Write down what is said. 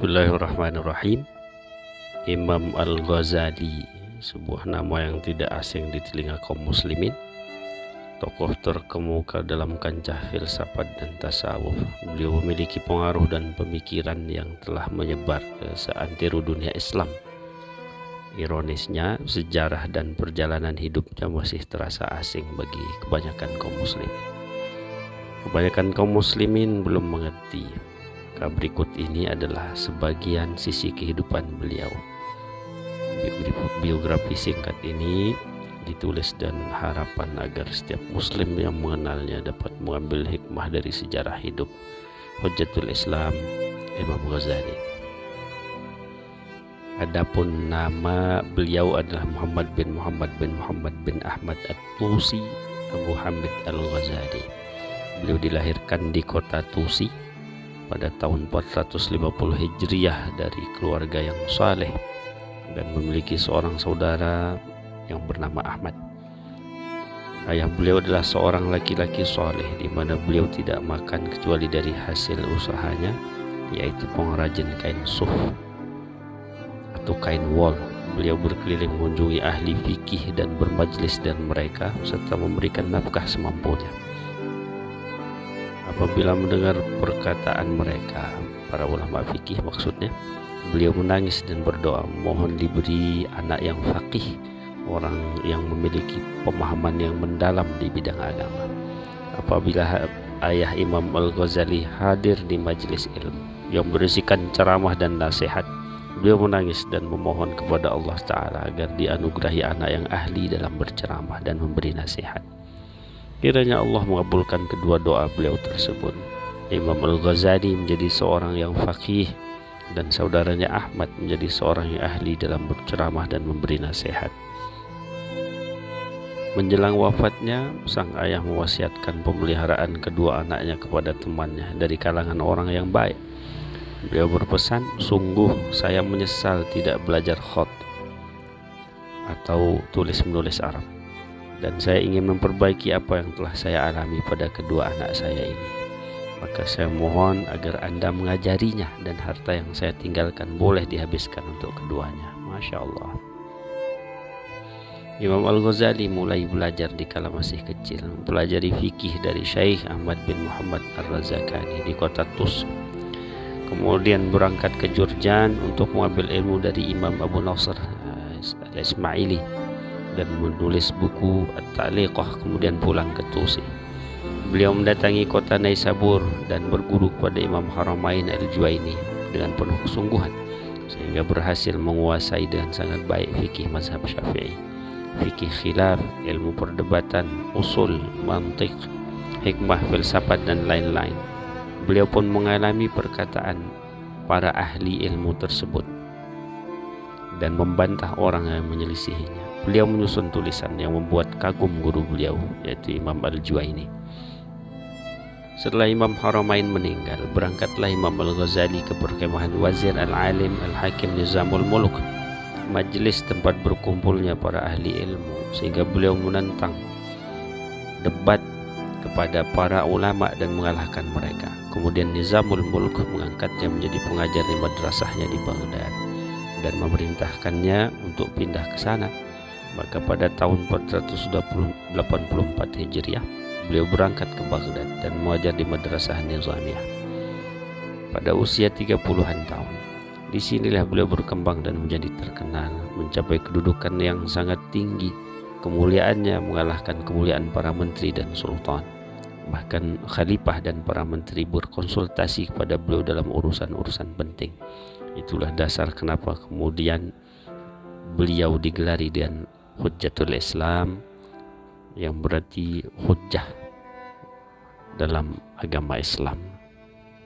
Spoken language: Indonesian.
Bismillahirrahmanirrahim. Imam Al-Ghazali, sebuah nama yang tidak asing di telinga kaum muslimin, tokoh terkemuka dalam kancah filsafat dan tasawuf. Beliau memiliki pengaruh dan pemikiran yang telah menyebar ke seantero dunia Islam. Ironisnya, sejarah dan perjalanan hidupnya masih terasa asing bagi kebanyakan kaum muslimin. Kebanyakan kaum muslimin belum mengerti. Berikut ini adalah sebagian sisi kehidupan beliau. Biografi singkat ini ditulis dan harapan agar setiap muslim yang mengenalnya dapat mengambil hikmah dari sejarah hidup Hujjatul Islam Imam Ghazali. Adapun nama beliau adalah Muhammad bin Ahmad At-Tusi Abu Hamid Al-Ghazali. Beliau dilahirkan di kota Tusi pada tahun 450 Hijriah dari keluarga yang saleh dan memiliki seorang saudara yang bernama Ahmad. Ayah beliau adalah seorang laki-laki saleh di mana beliau tidak makan kecuali dari hasil usahanya, yaitu pengrajin kain suf atau kain wol. Beliau berkeliling mengunjungi ahli fikih dan bermajlis dan mereka serta memberikan nafkah semampunya. Apabila mendengar perkataan mereka, para ulama fikih maksudnya, beliau menangis dan berdoa mohon diberi anak yang faqih, orang yang memiliki pemahaman yang mendalam di bidang agama. Apabila ayah Imam Al-Ghazali hadir di majelis ilmu yang berisikan ceramah dan nasihat, beliau menangis dan memohon kepada Allah Ta'ala agar dianugerahi anak yang ahli dalam berceramah dan memberi nasihat. Kiranya Allah mengabulkan kedua doa beliau tersebut. Imam Al-Ghazali menjadi seorang yang faqih dan saudaranya Ahmad menjadi seorang yang ahli dalam berceramah dan memberi nasihat. Menjelang wafatnya, sang ayah mewasiatkan pemeliharaan kedua anaknya kepada temannya dari kalangan orang yang baik. Beliau berpesan, sungguh saya menyesal tidak belajar khat atau tulis-menulis Arab, dan saya ingin memperbaiki apa yang telah saya alami pada kedua anak saya ini. Maka saya mohon agar Anda mengajarinya dan harta yang saya tinggalkan boleh dihabiskan untuk keduanya. Masya Allah. Imam Al-Ghazali mulai belajar di kala masih kecil, mempelajari fikih dari Syekh Ahmad bin Muhammad Ar-Razakani di kota Tus. Kemudian berangkat ke Jurjan untuk mengambil ilmu dari Imam Abu Nasr Al-Ismaili dan menulis buku At-Ta'liqah, kemudian pulang ke Tusi. Beliau mendatangi kota Naisabur dan berguru kepada Imam Haramain Al-Juwaini dengan penuh kesungguhan sehingga berhasil menguasai dengan sangat baik fikih mazhab Syafi'i, fikih khilaf, ilmu perdebatan, usul, mantiq, hikmah, filsafat dan lain-lain. Beliau pun mengalami perkataan para ahli ilmu tersebut dan membantah orang yang menyelisihinya. Beliau menyusun tulisan yang membuat kagum guru beliau, yaitu Imam Al-Juwaini. Setelah Imam Haramain meninggal, berangkatlah Imam Al-Ghazali ke perkemahan Wazir Al-Alim Al-Hakim Nizamul Muluk, majelis tempat berkumpulnya para ahli ilmu, sehingga beliau menentang debat kepada para ulama dan mengalahkan mereka. Kemudian Nizamul Muluk mengangkatnya menjadi pengajar di madrasahnya di Baghdad dan memerintahkannya untuk pindah ke sana. Maka pada tahun 484 Hijriah, beliau berangkat ke Baghdad dan mengajar di Madrasah Nizamiyah pada usia 30-an tahun. Disinilah beliau berkembang dan menjadi terkenal, mencapai kedudukan yang sangat tinggi. Kemuliaannya mengalahkan kemuliaan para menteri dan sultan. Bahkan khalifah dan para menteri berkonsultasi kepada beliau dalam urusan-urusan penting. Itulah dasar kenapa kemudian beliau digelari dengan Hujjatul Islam, yang berarti hujjah dalam agama Islam.